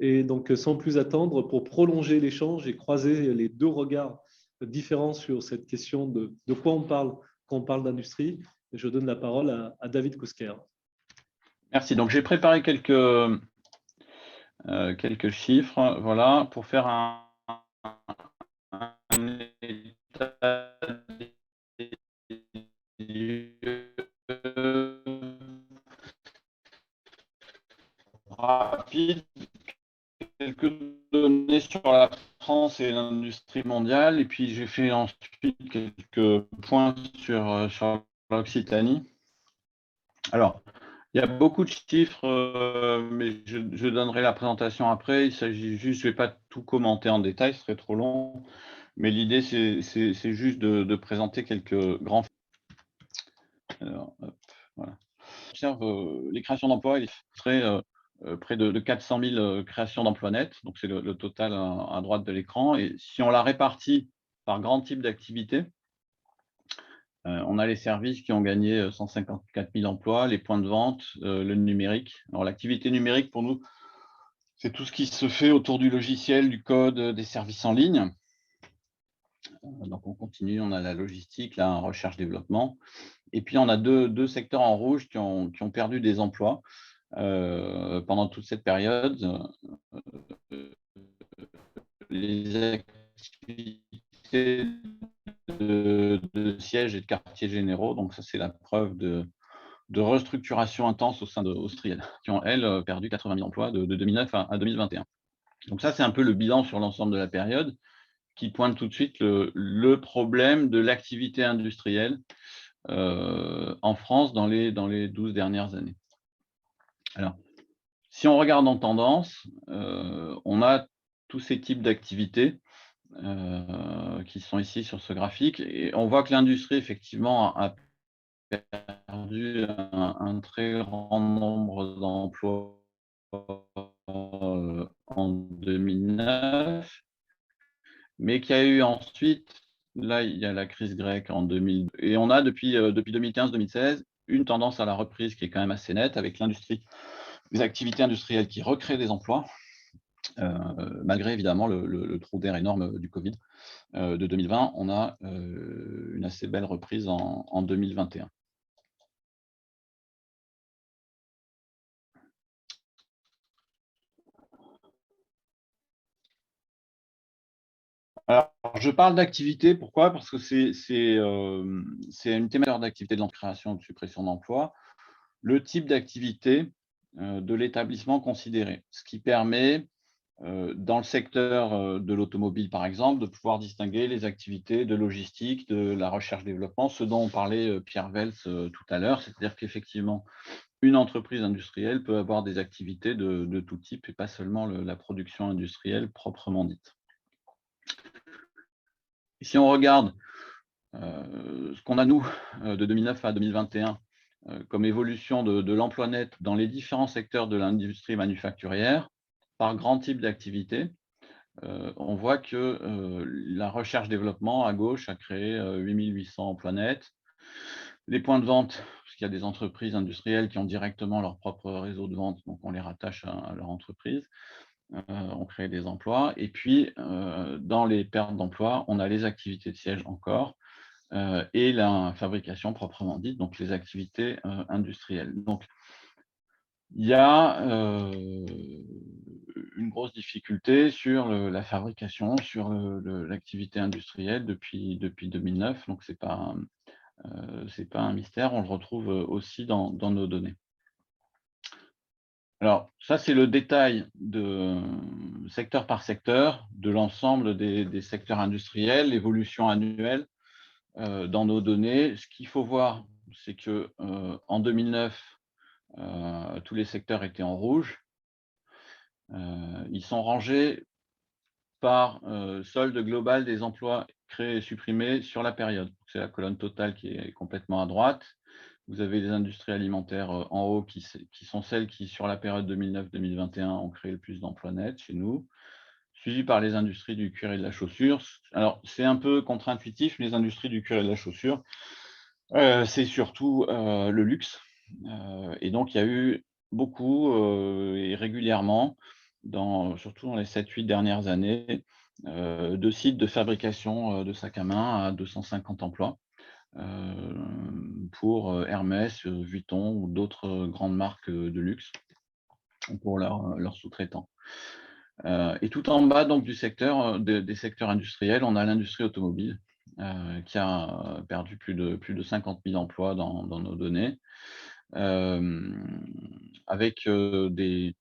Et donc, sans plus attendre, pour prolonger l'échange et croiser les deux regards différents sur cette question de quoi on parle quand on parle d'industrie, je donne la parole à David Kousker. Merci. Donc, j'ai préparé quelques chiffres, voilà, pour faire un état des lieux rapide. Quelques données sur la France et l'industrie mondiale, et puis j'ai fait ensuite quelques points sur l'Occitanie. Alors, il y a beaucoup de chiffres, mais je donnerai la présentation après. Il s'agit juste, je ne vais pas tout commenter en détail, ce serait trop long, mais l'idée, c'est juste de présenter quelques grands faits. Alors, hop, voilà. On observe les créations d'emplois, il serait près de 400 000 créations d'emplois nets, donc c'est le total à droite de l'écran. Et si on la répartit par grand type d'activité, on a les services qui ont gagné 154 000 emplois, les points de vente, le numérique. Alors l'activité numérique, pour nous, c'est tout ce qui se fait autour du logiciel, du code, des services en ligne. Donc on continue, on a la logistique, la recherche-développement. Et puis on a deux secteurs en rouge qui ont perdu des emplois pendant toute cette période. Les activités de sièges et de quartiers généraux, donc ça c'est la preuve de restructuration intense au sein d'Austriel, qui ont, elles, perdu 80 000 emplois de 2009 à 2021. Donc ça, c'est un peu le bilan sur l'ensemble de la période qui pointe tout de suite le problème de l'activité industrielle en France dans les 12 dernières années. Alors, si on regarde en tendance, on a tous ces types d'activités qui sont ici sur ce graphique, et on voit que l'industrie, effectivement, a perdu un très grand nombre d'emplois en 2009, mais qu'il y a eu ensuite, là il y a la crise grecque en 2000, et on a depuis 2015-2016 une tendance à la reprise qui est quand même assez nette, avec l'industrie, les activités industrielles qui recréent des emplois, malgré évidemment le trou d'air énorme du Covid de 2020. On a une assez belle reprise en 2021. Alors, je parle d'activité, pourquoi? Parce que c'est une thématique d'activité de la création de suppression d'emplois, le type d'activité de l'établissement considéré, ce qui permet, dans le secteur de l'automobile par exemple, de pouvoir distinguer les activités de logistique, de la recherche-développement, ce dont on parlait Pierre Vels tout à l'heure, c'est-à-dire qu'effectivement, une entreprise industrielle peut avoir des activités de tout type et pas seulement la production industrielle proprement dite. Si on regarde ce qu'on a, nous, de 2009 à 2021, comme évolution de l'emploi net dans les différents secteurs de l'industrie manufacturière, par grand type d'activité, on voit que la recherche-développement, à gauche, a créé 8 800 emplois nets. Les points de vente, parce qu'il y a des entreprises industrielles qui ont directement leur propre réseau de vente, donc on les rattache à leur entreprise. On crée des emplois. Et puis, dans les pertes d'emplois, on a les activités de siège encore, et la fabrication proprement dite, donc les activités industrielles. Donc, il y a une grosse difficulté sur la fabrication, sur l'activité industrielle depuis 2009, donc c'est pas un mystère, on le retrouve aussi dans nos données. Alors, ça, c'est le détail de secteur par secteur de l'ensemble des secteurs industriels, l'évolution annuelle dans nos données. Ce qu'il faut voir, c'est qu'en 2009, tous les secteurs étaient en rouge. Ils sont rangés par solde global des emplois créés et supprimés sur la période. C'est la colonne totale qui est complètement à droite. Vous avez les industries alimentaires en haut qui sont celles qui, sur la période 2009-2021, ont créé le plus d'emplois nets chez nous, suivi par les industries du cuir et de la chaussure. Alors, c'est un peu contre-intuitif, les industries du cuir et de la chaussure, c'est surtout le luxe. Et donc, il y a eu beaucoup et régulièrement surtout dans les 7-8 dernières années, 2 sites de fabrication de sacs à main à 250 emplois pour Hermès, Vuitton ou d'autres grandes marques de luxe pour leurs sous-traitants. Et tout en bas donc, du secteur, des secteurs industriels, on a l'industrie automobile qui a perdu plus de 50 000 emplois dans nos données, avec des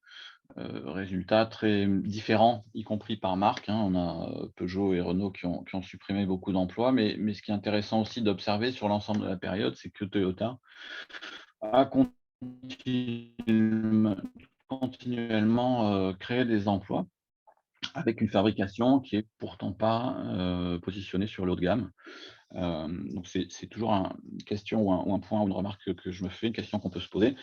résultats très différents, y compris par marque, hein. On a Peugeot et Renault qui ont supprimé beaucoup d'emplois, mais ce qui est intéressant aussi d'observer sur l'ensemble de la période, c'est que Toyota a continuellement créé des emplois avec une fabrication qui est pourtant pas positionnée sur le haut de gamme. Donc c'est toujours une question ou un point ou une remarque que je me fais, une question qu'on peut se poser.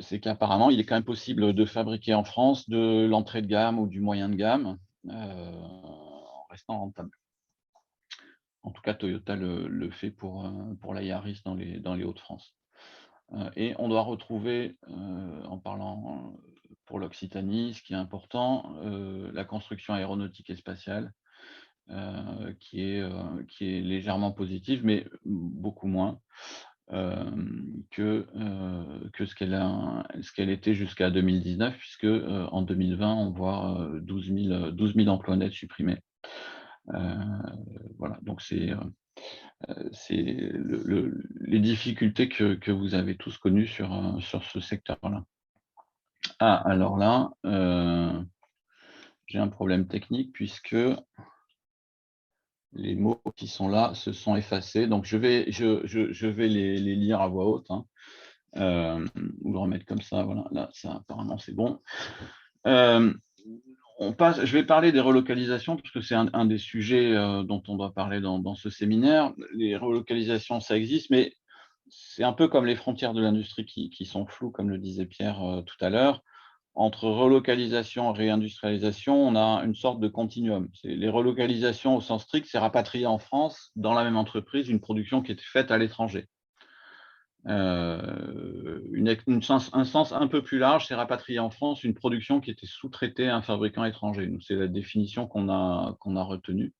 C'est qu'apparemment, il est quand même possible de fabriquer en France de l'entrée de gamme ou du moyen de gamme en restant rentable. En tout cas, Toyota le fait pour la Yaris dans les Hauts-de-France. Et on doit retrouver, en parlant pour l'Occitanie, ce qui est important, la construction aéronautique et spatiale, qui est légèrement positive, mais beaucoup moins que ce qu'elle était jusqu'à 2019, puisque en 2020, on voit 12 000 emplois nets supprimés. Voilà, donc c'est les difficultés que vous avez tous connues sur ce secteur-là. Ah, alors là, j'ai un problème technique puisque les mots qui sont là se sont effacés. Donc, je vais les lire à voix haute, hein, ou le remettre comme ça. Voilà, là, ça, apparemment, c'est bon. Je vais parler des relocalisations parce que c'est un des sujets dont on doit parler dans ce séminaire. Les relocalisations, ça existe, mais c'est un peu comme les frontières de l'industrie qui sont floues, comme le disait Pierre tout à l'heure. Entre relocalisation et réindustrialisation, on a une sorte de continuum. Les relocalisations au sens strict, c'est rapatrier en France, dans la même entreprise, une production qui était faite à l'étranger. Un sens un peu plus large, c'est rapatrier en France une production qui était sous-traitée à un fabricant étranger. C'est la définition qu'on a retenue.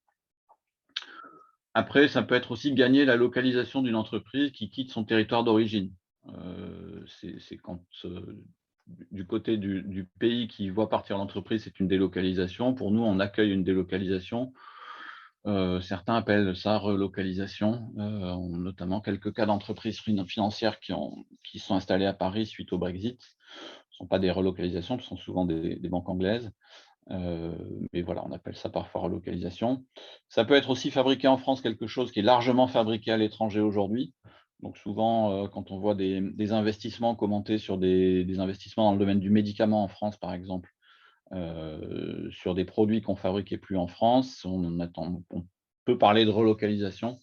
Après, ça peut être aussi gagner la localisation d'une entreprise qui quitte son territoire d'origine. C'est quand du côté du pays qui voit partir l'entreprise, c'est une délocalisation. Pour nous, on accueille une délocalisation. Certains appellent ça relocalisation, notamment quelques cas d'entreprises financières qui sont installées à Paris suite au Brexit. Ce ne sont pas des relocalisations, ce sont souvent des banques anglaises. Mais voilà, on appelle ça parfois relocalisation. Ça peut être aussi fabriqué en France quelque chose qui est largement fabriqué à l'étranger aujourd'hui. Donc souvent, quand on voit des investissements commentés sur des investissements dans le domaine du médicament en France, par exemple, sur des produits qu'on ne fabriquait plus en France, on peut parler de relocalisation,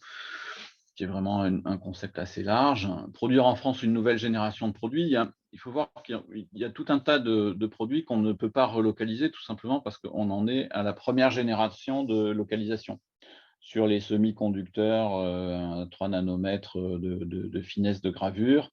qui est vraiment un concept assez large. Produire en France une nouvelle génération de produits, il faut voir qu'il y a tout un tas de produits qu'on ne peut pas relocaliser, tout simplement parce qu'on en est à la première génération de localisation. Sur les semi-conducteurs, 3 nanomètres de finesse de gravure,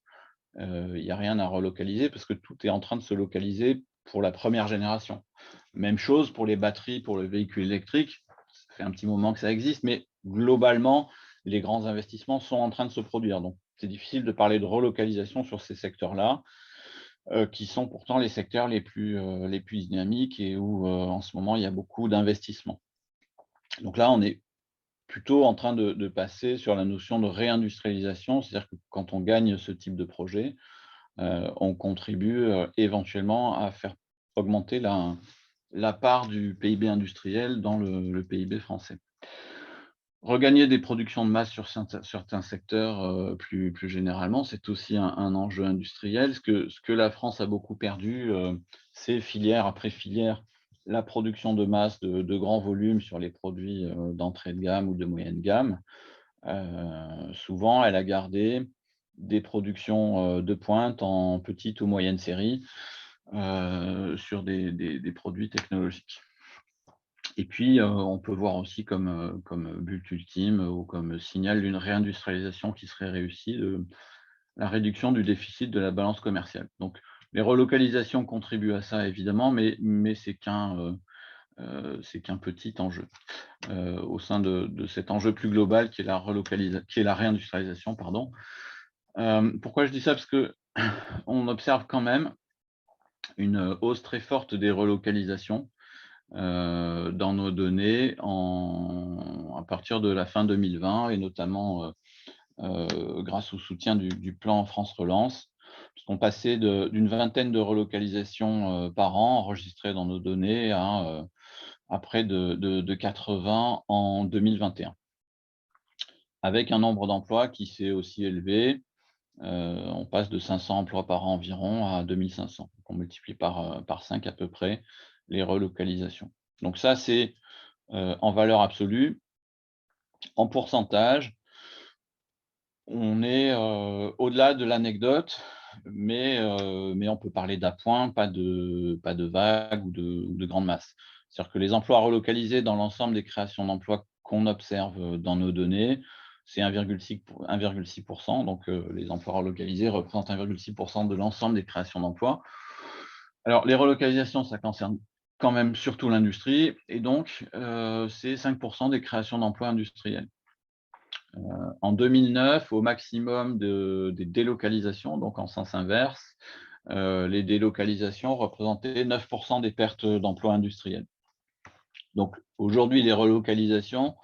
il n'y a rien à relocaliser parce que tout est en train de se localiser pour la première génération. Même chose pour les batteries, pour le véhicule électrique. Ça fait un petit moment que ça existe, mais globalement, les grands investissements sont en train de se produire. Donc, c'est difficile de parler de relocalisation sur ces secteurs-là, qui sont pourtant les secteurs les plus dynamiques et où, en ce moment, il y a beaucoup d'investissements. Donc là, on est plutôt en train de passer sur la notion de réindustrialisation, c'est-à-dire que quand on gagne ce type de projet, on contribue éventuellement à faire augmenter la part du PIB industriel dans le PIB français. Regagner des productions de masse sur certains secteurs, plus généralement, c'est aussi un enjeu industriel. Ce que la France a beaucoup perdu, c'est filière après filière, la production de masse de grands volumes sur les produits d'entrée de gamme ou de moyenne gamme. Souvent, elle a gardé des productions de pointe en petite ou moyenne série sur des produits technologiques. Et puis, on peut voir aussi comme but ultime ou comme signal d'une réindustrialisation qui serait réussie, la réduction du déficit de la balance commerciale. Donc, Les relocalisations contribuent à ça évidemment, mais c'est qu'un petit enjeu au sein de cet enjeu plus global qui est la réindustrialisation, pardon. Pourquoi je dis ça? Parce que on observe quand même une hausse très forte des relocalisations dans nos données à partir de la fin 2020 et notamment grâce au soutien du plan France Relance, puisqu'on passait d'une vingtaine de relocalisations par an enregistrées dans nos données à près de 80 en 2021, avec un nombre d'emplois qui s'est aussi élevé. On passe de 500 emplois par an environ à 2500. Donc on multiplie par 5 à peu près les relocalisations. Donc ça, c'est en valeur absolue. En pourcentage, on est au-delà de l'anecdote, mais on peut parler d'appoint, pas de vague ou de grande masse. C'est-à-dire que les emplois relocalisés dans l'ensemble des créations d'emplois qu'on observe dans nos données, c'est 1,6%. Donc les emplois relocalisés représentent 1,6% de l'ensemble des créations d'emplois. Alors les relocalisations, ça concerne quand même surtout l'industrie, et donc c'est 5% des créations d'emplois industriels. En 2009, au maximum des délocalisations, donc en sens inverse, les délocalisations représentaient 9% des pertes d'emplois industriels. Donc aujourd'hui, les relocalisations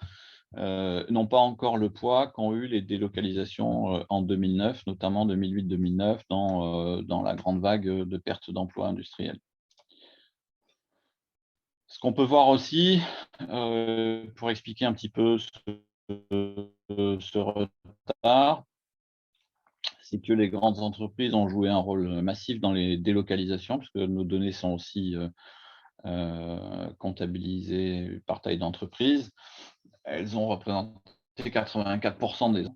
n'ont pas encore le poids qu'ont eu les délocalisations en 2009, notamment 2008-2009, dans la grande vague de pertes d'emplois industriels. Ce qu'on peut voir aussi, pour expliquer un petit peu ce retard, c'est que les grandes entreprises ont joué un rôle massif dans les délocalisations, puisque nos données sont aussi comptabilisées par taille d'entreprise. Elles ont représenté 84%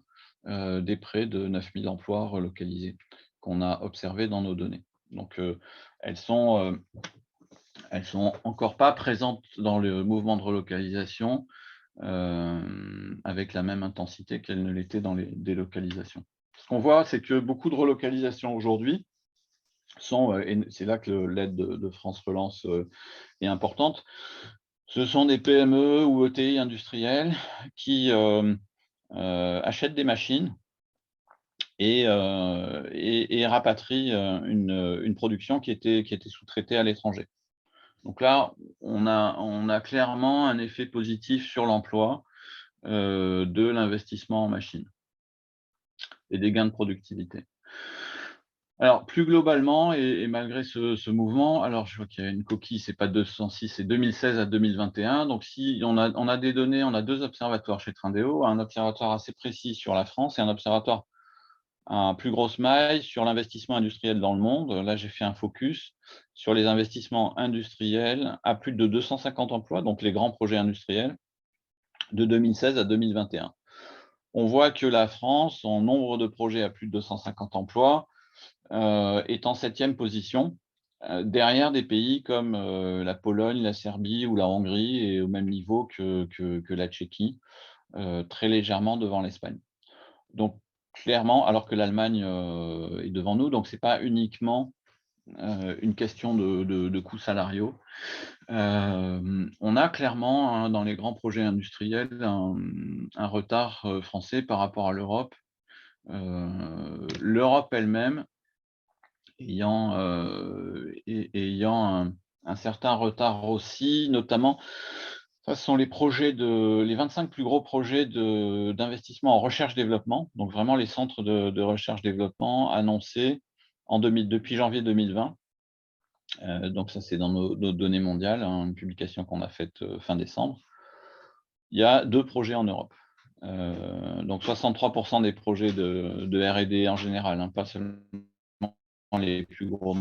des près de 9000 emplois relocalisés qu'on a observés dans nos données. Donc, elles sont encore pas présentes dans le mouvement de relocalisation avec la même intensité qu'elles ne l'étaient dans les délocalisations. Ce qu'on voit, c'est que beaucoup de relocalisations aujourd'hui et c'est là que l'aide de France Relance est importante, ce sont des PME ou ETI industrielles qui achètent des machines et rapatrient une production qui était sous-traitée à l'étranger. Donc là, on a clairement un effet positif sur l'emploi de l'investissement en machines et des gains de productivité. Alors, plus globalement, et malgré ce mouvement, alors je vois qu'il y a une coquille, c'est pas 206, c'est 2016 à 2021. Donc, si on a des données, on a 2 observatoires chez Trindéo, un observatoire assez précis sur la France et un observatoire à plus grosse maille sur l'investissement industriel dans le monde. Là, j'ai fait un focus sur les investissements industriels à plus de 250 emplois, donc les grands projets industriels, de 2016 à 2021. On voit que la France, en nombre de projets à plus de 250 emplois, est en 7e position, derrière des pays comme la Pologne, la Serbie ou la Hongrie, et au même niveau que la Tchéquie, très légèrement devant l'Espagne. Donc clairement, alors que l'Allemagne est devant nous, donc c'est pas uniquement une question de coûts salariaux. On a clairement, hein, dans les grands projets industriels, un retard français par rapport à l'Europe. L'Europe elle-même ayant un certain retard aussi, notamment, ce sont les 25 plus gros projets d'investissement en recherche-développement, donc vraiment les centres de recherche-développement annoncés depuis janvier 2020. Donc ça, c'est dans nos données mondiales, hein, une publication qu'on a faite fin décembre. Il y a 2 projets en Europe. Donc 63% des projets de R&D en général, hein, pas seulement les plus gros,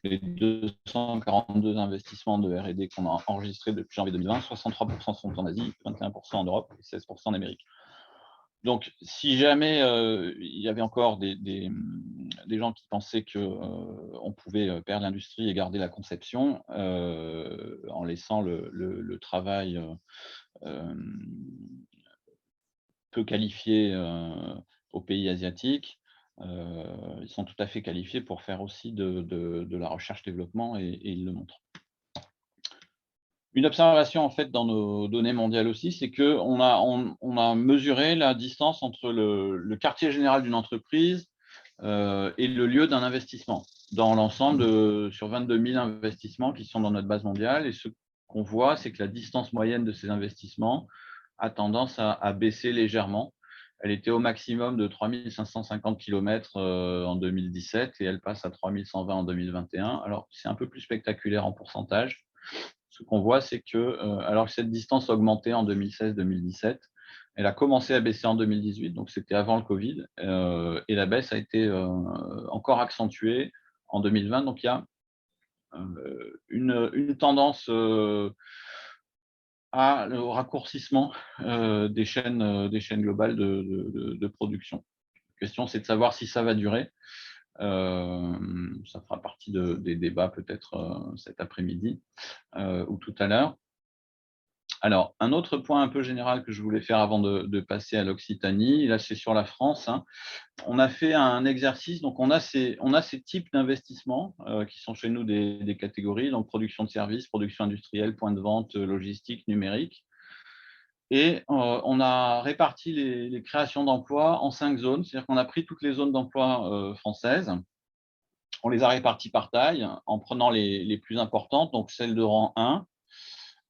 les 242 investissements de R&D qu'on a enregistrés depuis janvier 2020, 63% sont en Asie, 21% en Europe et 16% en Amérique. Donc, si jamais il y avait encore des gens qui pensaient qu'on pouvait perdre l'industrie et garder la conception en laissant le travail peu qualifié aux pays asiatiques, Ils sont tout à fait qualifiés pour faire aussi de la recherche-développement et ils le montrent. Une observation en fait dans nos données mondiales aussi, c'est qu'on a mesuré la distance entre le quartier général d'une entreprise et le lieu d'un investissement dans l'ensemble sur 22 000 investissements qui sont dans notre base mondiale. Et ce qu'on voit, c'est que la distance moyenne de ces investissements a tendance à baisser légèrement. Elle était au maximum de 3 550 km en 2017 et elle passe à 3 120 en 2021. Alors, c'est un peu plus spectaculaire en pourcentage. Ce qu'on voit, c'est que alors que cette distance augmentait en 2016-2017, elle a commencé à baisser en 2018, donc c'était avant le Covid, et la baisse a été encore accentuée en 2020. Donc il y a une tendance au raccourcissement des chaînes globales de production. La question, c'est de savoir si ça va durer. Ça fera partie des débats peut-être cet après-midi ou tout à l'heure. Alors, un autre point un peu général que je voulais faire avant de passer à l'Occitanie, là c'est sur la France, hein. On a fait un exercice, donc on a ces types d'investissements qui sont chez nous des catégories, donc production de services, production industrielle, point de vente, logistique, numérique. Et on a réparti les créations d'emplois en 5 zones, c'est-à-dire qu'on a pris toutes les zones d'emploi françaises, on les a réparties par taille en prenant les plus importantes, donc celles de rang 1.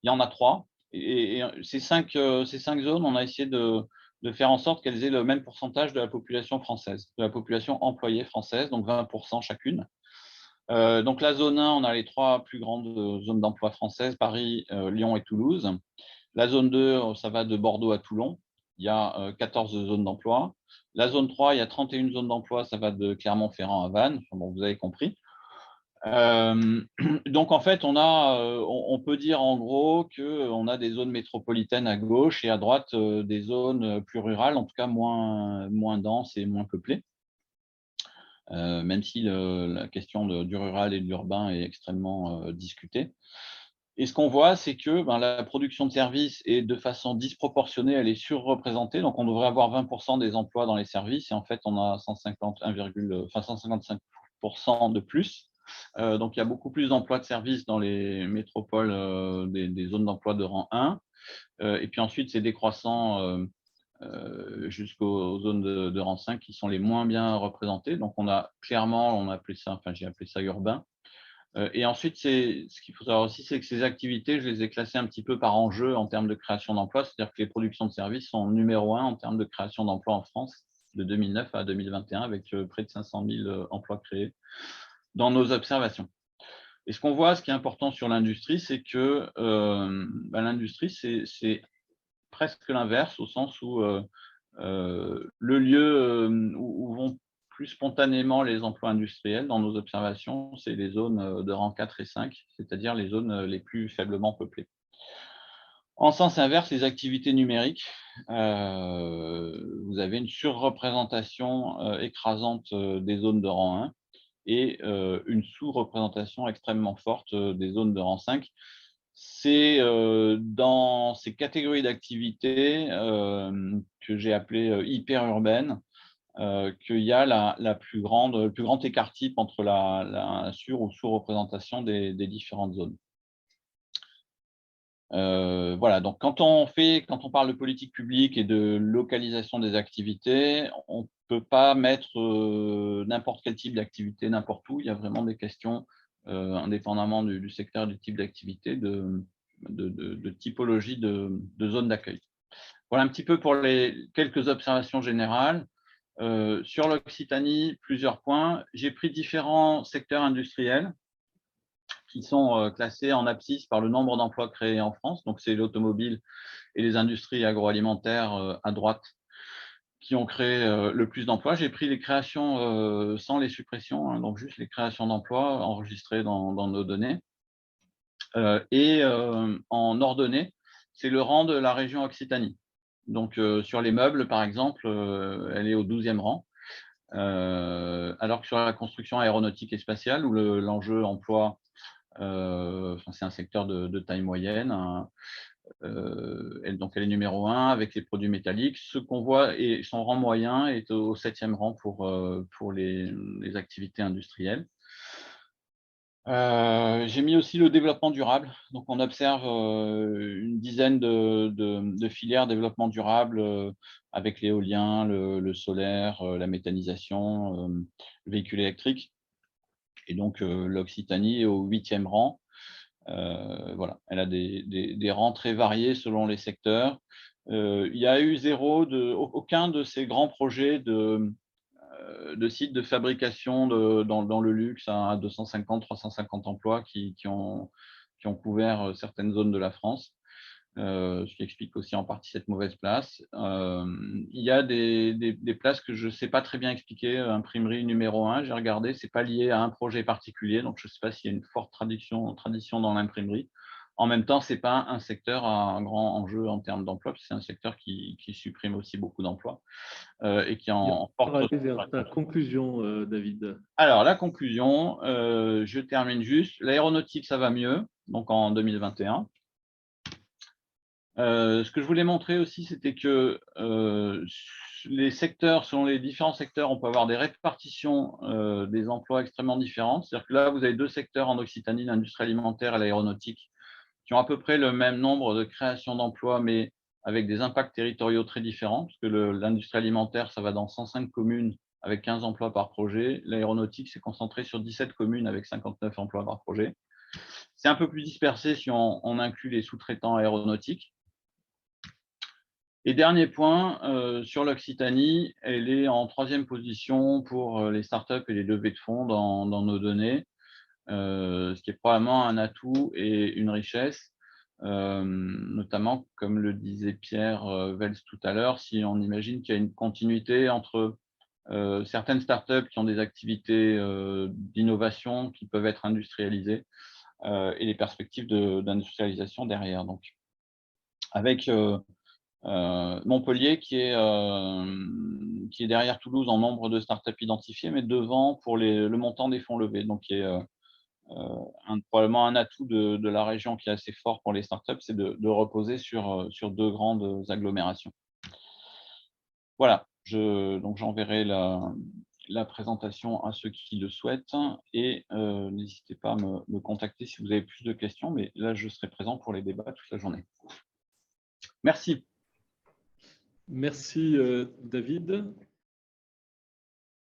Il y en a 3. Et ces 5 zones, on a essayé de faire en sorte qu'elles aient le même pourcentage de la population française, de la population employée française, donc 20% chacune. Donc la zone 1, on a les 3 plus grandes zones d'emploi françaises, Paris, Lyon et Toulouse. La zone 2, ça va de Bordeaux à Toulon. Il y a 14 zones d'emploi. La zone 3, il y a 31 zones d'emploi, ça va de Clermont-Ferrand à Vannes. Enfin, bon, vous avez compris. Donc en fait, on peut dire en gros qu'on a des zones métropolitaines à gauche et à droite des zones plus rurales, en tout cas moins denses et moins peuplées, même si la question du rural et de l'urbain est extrêmement discutée. Et ce qu'on voit, c'est que la production de services est de façon disproportionnée, elle est surreprésentée. Donc on devrait avoir 20% des emplois dans les services et en fait on a 155% de plus. Donc il y a beaucoup plus d'emplois de services dans les métropoles des zones d'emploi de rang 1. Et puis ensuite, c'est décroissant jusqu'aux zones de rang 5 qui sont les moins bien représentées. Donc on a clairement, j'ai appelé ça urbain. Et ensuite, ce qu'il faut savoir aussi, c'est que ces activités, je les ai classées un petit peu par enjeu en termes de création d'emplois. C'est-à-dire que les productions de services sont numéro 1 en termes de création d'emplois en France de 2009 à 2021 avec près de 500 000 emplois créés dans nos observations. Et ce qu'on voit, ce qui est important sur l'industrie, c'est que l'industrie, c'est presque l'inverse, au sens où le lieu où vont plus spontanément les emplois industriels dans nos observations, c'est les zones de rang 4 et 5, c'est-à-dire les zones les plus faiblement peuplées. En sens inverse, les activités numériques, vous avez une surreprésentation écrasante des zones de rang 1 et une sous-représentation extrêmement forte des zones de rang 5. C'est dans ces catégories d'activités que j'ai appelées hyper-urbaines qu'il y a le plus grand écart type entre la sur- ou sous-représentation des différentes zones. Voilà, donc quand on parle de politique publique et de localisation des activités, on ne peut pas mettre n'importe quel type d'activité n'importe où. Il y a vraiment des questions, indépendamment du secteur, du type d'activité, de typologie de zone d'accueil. Voilà un petit peu pour les quelques observations générales. Sur l'Occitanie, plusieurs points. J'ai pris différents secteurs industriels qui sont classés en abscisse par le nombre d'emplois créés en France. Donc, c'est l'automobile et les industries agroalimentaires à droite qui ont créé le plus d'emplois. J'ai pris les créations sans les suppressions, hein, donc juste les créations d'emplois enregistrées dans nos données. Et en ordonnée, c'est le rang de la région Occitanie. Donc, sur les meubles, par exemple, elle est au 12e rang. Alors que sur la construction aéronautique et spatiale, où l'enjeu emploi, c'est un secteur de taille moyenne, hein, donc elle est numéro 1 avec les produits métalliques. Ce qu'on voit, et son rang moyen est au 7e rang pour les activités industrielles. J'ai mis aussi le développement durable. Donc, on observe une dizaine de filières développement durable avec l'éolien, le solaire, la méthanisation, le véhicule électrique. Et donc, l'Occitanie est au 8e rang. Voilà, elle a des rangs très variés selon les secteurs. Il y a eu aucun de ces grands projets de sites de fabrication dans le luxe à 250-350 emplois qui ont couvert certaines zones de la France, ce qui explique aussi en partie cette mauvaise place. Il y a des places que je ne sais pas très bien expliquer. Imprimerie numéro 1, j'ai regardé, ce n'est pas lié à un projet particulier, donc je ne sais pas s'il y a une forte tradition dans l'imprimerie. En même temps, ce n'est pas un secteur à un grand enjeu en termes d'emploi, c'est un secteur qui supprime aussi beaucoup d'emplois et qui en On va porte. aller vers ta conclusion, David. Alors, la conclusion, je termine juste. L'aéronautique, ça va mieux, donc en 2021. Ce que je voulais montrer aussi, c'était que les secteurs, selon les différents secteurs, on peut avoir des répartitions des emplois extrêmement différentes. C'est-à-dire que là, vous avez 2 secteurs en Occitanie, l'industrie alimentaire et l'aéronautique, qui ont à peu près le même nombre de créations d'emplois, mais avec des impacts territoriaux très différents, parce que l'industrie alimentaire, ça va dans 105 communes avec 15 emplois par projet. L'aéronautique, c'est concentré sur 17 communes avec 59 emplois par projet. C'est un peu plus dispersé si on inclut les sous-traitants aéronautiques. Et dernier point, sur l'Occitanie, elle est en 3e position pour les startups et les levées de fonds dans nos données, ce qui est probablement un atout et une richesse, notamment, comme le disait Pierre Vels tout à l'heure, si on imagine qu'il y a une continuité entre certaines startups qui ont des activités d'innovation qui peuvent être industrialisées et les perspectives d'industrialisation derrière. Donc, avec Montpellier qui est derrière Toulouse en nombre de startups identifiées, mais devant pour le montant des fonds levés. Donc, qui est probablement un atout de la région qui est assez fort pour les startups, c'est de reposer sur 2 grandes agglomérations. Voilà, donc j'enverrai la présentation à ceux qui le souhaitent et n'hésitez pas à me contacter si vous avez plus de questions, mais là, je serai présent pour les débats toute la journée. Merci. Merci, David.